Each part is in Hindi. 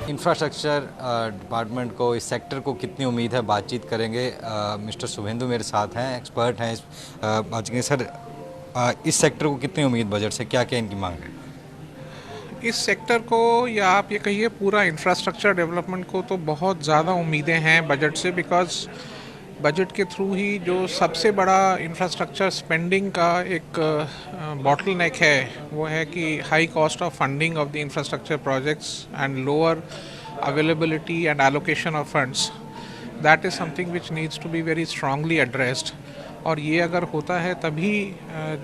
इंफ्रास्ट्रक्चर डिपार्टमेंट को, इस सेक्टर को कितनी उम्मीद है, बातचीत करेंगे। मिस्टर शुभेंदु मेरे साथ हैं, एक्सपर्ट हैं इस बात करेंगे। सर, इस सेक्टर को कितनी उम्मीद बजट से, क्या क्या इनकी मांग है? इस सेक्टर को या आप ये कहिए पूरा इंफ्रास्ट्रक्चर डेवलपमेंट को तो बहुत ज़्यादा उम्मीदें हैं बजट से, बिकॉज बजट के थ्रू ही जो सबसे बड़ा इंफ्रास्ट्रक्चर स्पेंडिंग का एक बॉटल नेक है वो है कि high cost of funding of the infrastructure projects and lower availability and allocation of funds. That is something which needs to be very strongly addressed. और ये अगर होता है तभी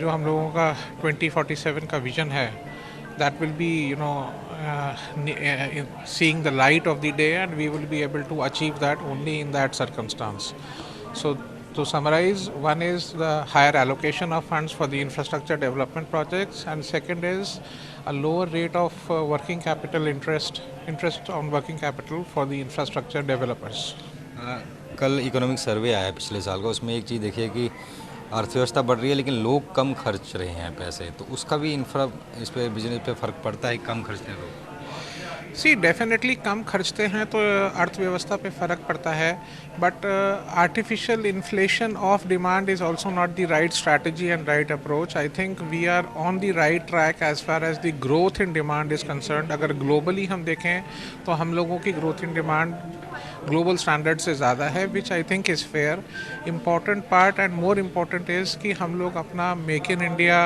जो हम लोगों का 2047 का विजन है, that will be seeing the light of the day, and we will be able to achieve that only in that circumstance. So to summarize, one is the higher allocation of funds for the infrastructure development projects, and second is a lower rate of working capital interest on working capital for the infrastructure developers. कल इकोनॉमिक सर्वे आया है पिछले साल का, उसमें एक चीज़ देखिए कि अर्थव्यवस्था बढ़ रही है लेकिन लोग कम खर्च रहे हैं पैसे, तो उसका भी इंफ्रा इस पे, बिजनेस पे फ़र्क पड़ता है, कम खर्चते हैं लोग। सी डेफिनेटली कम खर्चते हैं तो अर्थव्यवस्था पे फ़र्क पड़ता है, but artificial inflation of demand is also not the right strategy and right approach. I think we are on the right track as far as the growth in demand is concern. अगर ग्लोबली हम देखें तो हम लोगों की growth in demand global standard से ज़्यादा है, which I think is fair. Important part and more important is कि हम लोग अपना make in India,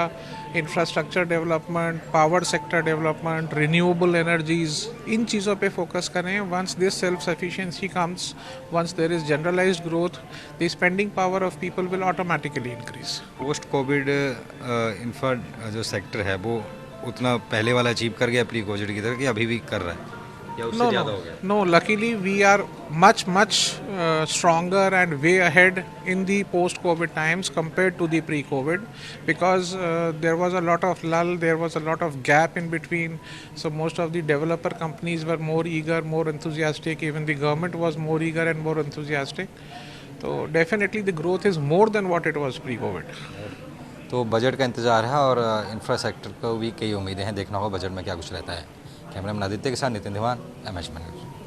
infrastructure development, power sector development, renewable energies, इन चीज़ों पे फोकस करें। Once this self sufficiency comes, once there is generalised growth, the spending power of people will automatically increase. Post Covid infra जो सेक्टर है वो उतना पहले वाला अचीव कर गया प्री कोविड की तरह, कि अभी भी कर रहा है या उससे No, ज़्यादा no, हो गया? no. Luckily, we are much stronger and way ahead in the post-COVID times compared to the pre-COVID, because there was a lot of lull, there was a lot of gap in between. So most of the developer companies were more eager, more enthusiastic. Even the government was more eager and more enthusiastic. So definitely the growth is more than what it was pre-COVID. तो बजट का इंतज़ार है और इंफ्रा सेक्टर को भी कई उम्मीदें हैं, देखना होगा बजट में क्या कुछ रहता है। कैमरामैन आदित्य के साथ नितिन दीवान, एमएच न्यूज़।